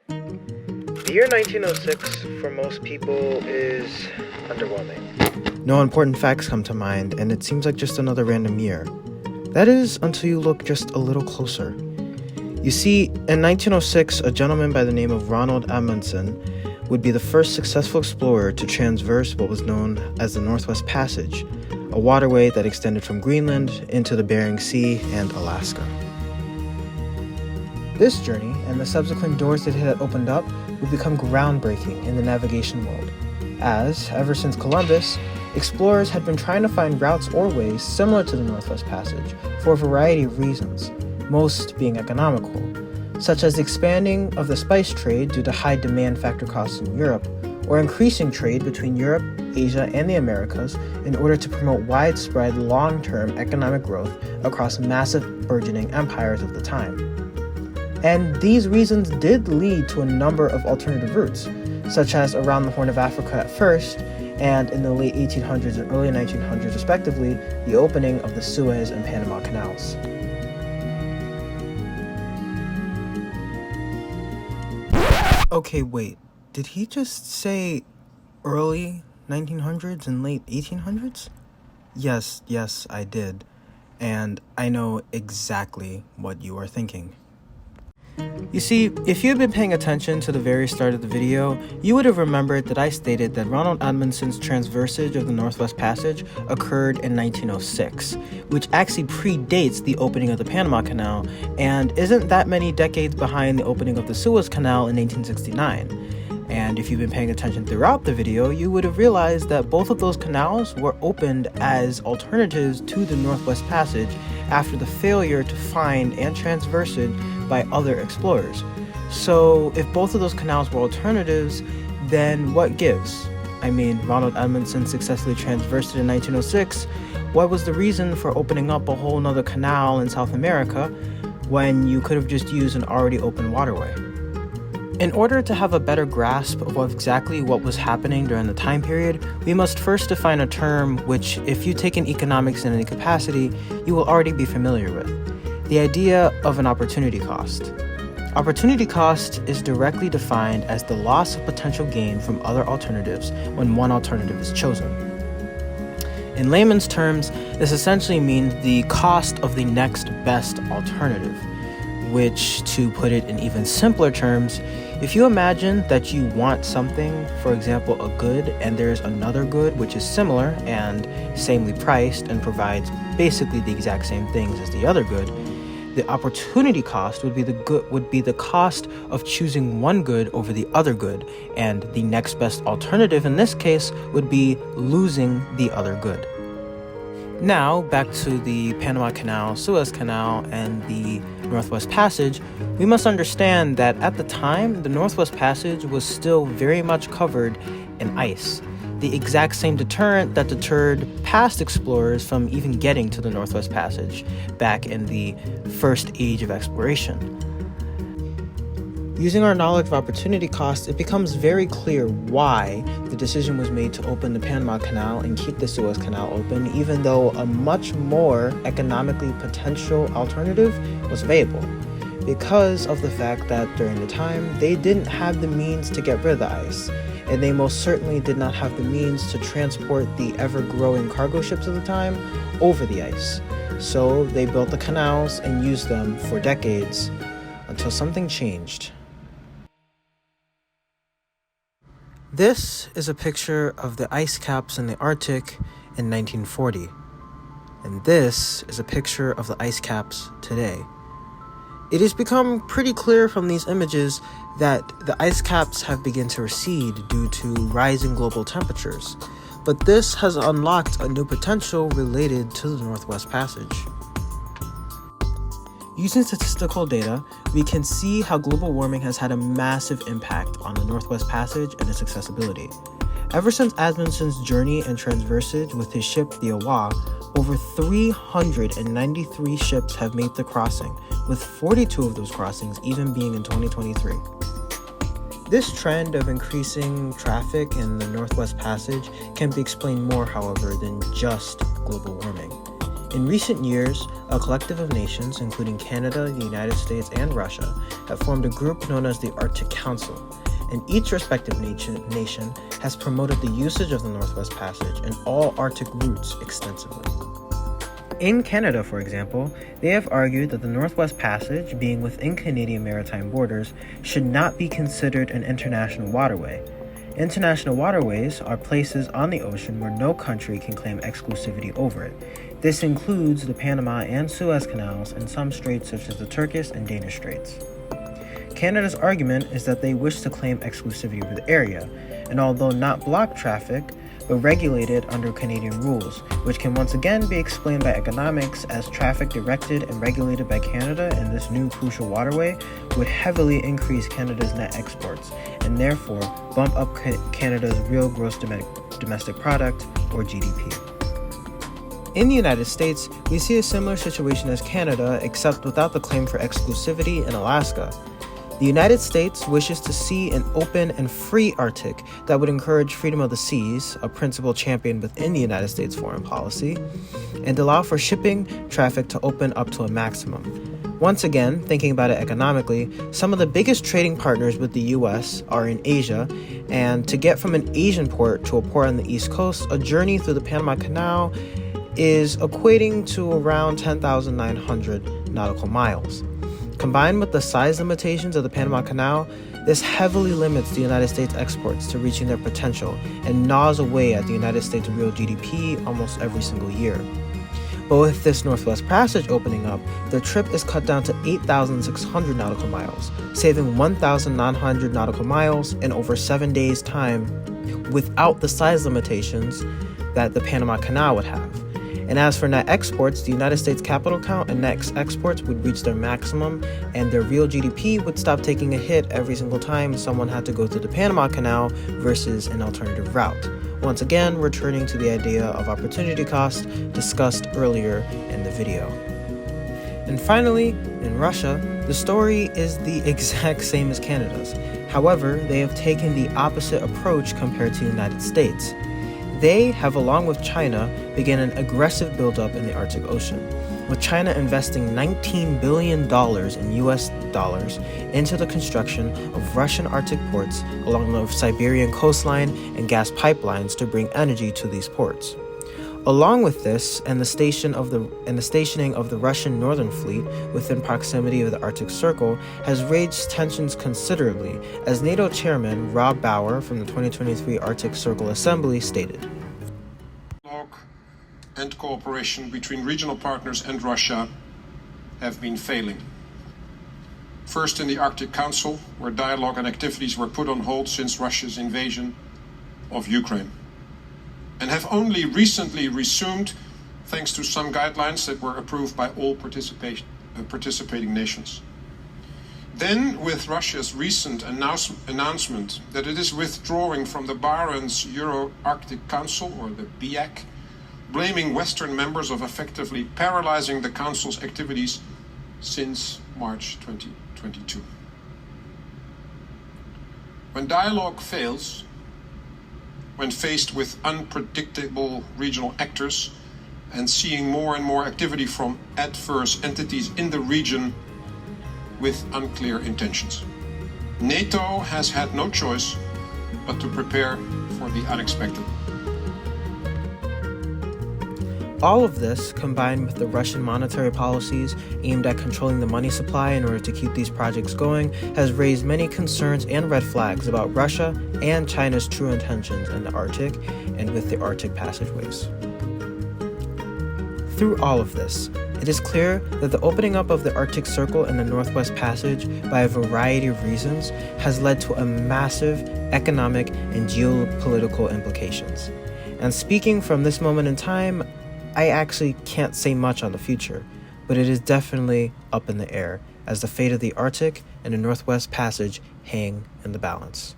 The year 1906 for most people is underwhelming. No important facts come to mind, and it seems like just another random year. That is, until you look just a little closer. You see, in 1906, a gentleman by the name of Ronald Amundsen would be the first successful explorer to transverse what was known as the Northwest Passage, a waterway that extended from Greenland into the Bering Sea and Alaska. This journey and the subsequent doors that it had opened up would become groundbreaking in the navigation world, as, ever since Columbus, explorers had been trying to find routes or ways similar to the Northwest Passage for a variety of reasons, most being economical, such as the expanding of the spice trade due to high demand factor costs in Europe, or increasing trade between Europe, Asia, and the Americas in order to promote widespread long-term economic growth across massive burgeoning empires of the time. And these reasons did lead to a number of alternative routes, such as around the Horn of Africa at first, and in the late 1800s and early 1900s respectively, the opening of the Suez and Panama Canals. Okay, wait, did he just say early 1900s and late 1800s? Yes, I did. And I know exactly what you are thinking. You see, if you had been paying attention to the very start of the video, you would have remembered that I stated that Ronald Amundsen's transversage of the Northwest Passage occurred in 1906, which actually predates the opening of the Panama Canal and isn't that many decades behind the opening of the Suez Canal in 1869. And if you've been paying attention throughout the video, you would have realized that both of those canals were opened as alternatives to the Northwest Passage after the failure to find and transverse it by other explorers. So if both of those canals were alternatives, then what gives? I mean, Ronald Amundsen successfully transversed it in 1906. What was the reason for opening up a whole nother canal in South America when you could have just used an already open waterway? In order to have a better grasp of exactly what was happening during the time period, we must first define a term which, if you take in economics in any capacity, you will already be familiar with: the idea of an opportunity cost. Opportunity cost is directly defined as the loss of potential gain from other alternatives when one alternative is chosen. In layman's terms, this essentially means the cost of the next best alternative, which, to put it in even simpler terms, if you imagine that you want something, for example a good, and there's another good which is similar and samely priced and provides basically the exact same things as the other good, the opportunity cost would be the cost of choosing one good over the other good, and the next best alternative in this case would be losing the other good. Now, back to the Panama Canal, Suez Canal, and the Northwest Passage, we must understand that at the time, the Northwest Passage was still very much covered in ice, the exact same deterrent that deterred past explorers from even getting to the Northwest Passage back in the first age of exploration. Using our knowledge of opportunity cost, it becomes very clear why the decision was made to open the Panama Canal and keep the Suez Canal open, even though a much more economically potential alternative was available, because of the fact that during the time they didn't have the means to get rid of the ice, and they most certainly did not have the means to transport the ever-growing cargo ships of the time over the ice. So they built the canals and used them for decades until something changed. This is a picture of the ice caps in the Arctic in 1940, and this is a picture of the ice caps today. It has become pretty clear from these images that the ice caps have begun to recede due to rising global temperatures, but this has unlocked a new potential related to the Northwest Passage. Using statistical data, we can see how global warming has had a massive impact on the Northwest Passage and its accessibility. Ever since Amundsen's journey and transversage with his ship, the Owa, over 393 ships have made the crossing, with 42 of those crossings even being in 2023. This trend of increasing traffic in the Northwest Passage can be explained more, however, than just global warming. In recent years, a collective of nations, including Canada, the United States, and Russia, have formed a group known as the Arctic Council, and each respective nation has promoted the usage of the Northwest Passage and all Arctic routes extensively. In Canada, for example, they have argued that the Northwest Passage, being within Canadian maritime borders, should not be considered an international waterway. International waterways are places on the ocean where no country can claim exclusivity over it. This includes the Panama and Suez Canals and some straits such as the Turkish and Danish Straits. Canada's argument is that they wish to claim exclusivity over the area, and although not block traffic, but regulated under Canadian rules, which can once again be explained by economics, as traffic directed and regulated by Canada in this new crucial waterway would heavily increase Canada's net exports, and therefore bump up Canada's real gross domestic product, or GDP. In the United States, we see a similar situation as Canada, except without the claim for exclusivity in Alaska. The United States wishes to see an open and free Arctic that would encourage freedom of the seas, a principle championed within the United States foreign policy, and allow for shipping traffic to open up to a maximum. Once again, thinking about it economically, some of the biggest trading partners with the US are in Asia, and to get from an Asian port to a port on the East Coast, a journey through the Panama Canal is equating to around 10,900 nautical miles. Combined with the size limitations of the Panama Canal, this heavily limits the United States exports to reaching their potential and gnaws away at the United States' real GDP almost every single year. But with this Northwest Passage opening up, the trip is cut down to 8,600 nautical miles, saving 1,900 nautical miles in over 7 days' time without the size limitations that the Panama Canal would have. And as for net exports, the United States capital count and net exports would reach their maximum, and their real GDP would stop taking a hit every single time someone had to go through the Panama Canal versus an alternative route. Once again, returning to the idea of opportunity cost discussed earlier in the video. And finally, in Russia, the story is the exact same as Canada's. However, they have taken the opposite approach compared to the United States. They have, along with China, begun an aggressive buildup in the Arctic Ocean, with China investing $19 billion in US dollars into the construction of Russian Arctic ports along the Siberian coastline and gas pipelines to bring energy to these ports. Along with this, and the stationing of the Russian Northern Fleet within proximity of the Arctic Circle has raised tensions considerably, as NATO Chairman Rob Bauer from the 2023 Arctic Circle Assembly stated. Dialogue and cooperation between regional partners and Russia have been failing. First in the Arctic Council, where dialogue and activities were put on hold since Russia's invasion of Ukraine, and have only recently resumed thanks to some guidelines that were approved by all participating nations. Then, with Russia's recent announcement that it is withdrawing from the Barents Euro-Arctic Council, or the BEAC, blaming Western members of effectively paralyzing the Council's activities since March 2022. When dialogue fails, when faced with unpredictable regional actors and seeing more and more activity from adverse entities in the region with unclear intentions, NATO has had no choice but to prepare for the unexpected. All of this, combined with the Russian monetary policies aimed at controlling the money supply in order to keep these projects going, has raised many concerns and red flags about Russia and China's true intentions in the Arctic and with the Arctic passageways. Through all of this, it is clear that the opening up of the Arctic Circle and the Northwest Passage by a variety of reasons has led to a massive economic and geopolitical implications. And speaking from this moment in time, I actually can't say much on the future, but it is definitely up in the air as the fate of the Arctic and the Northwest Passage hang in the balance.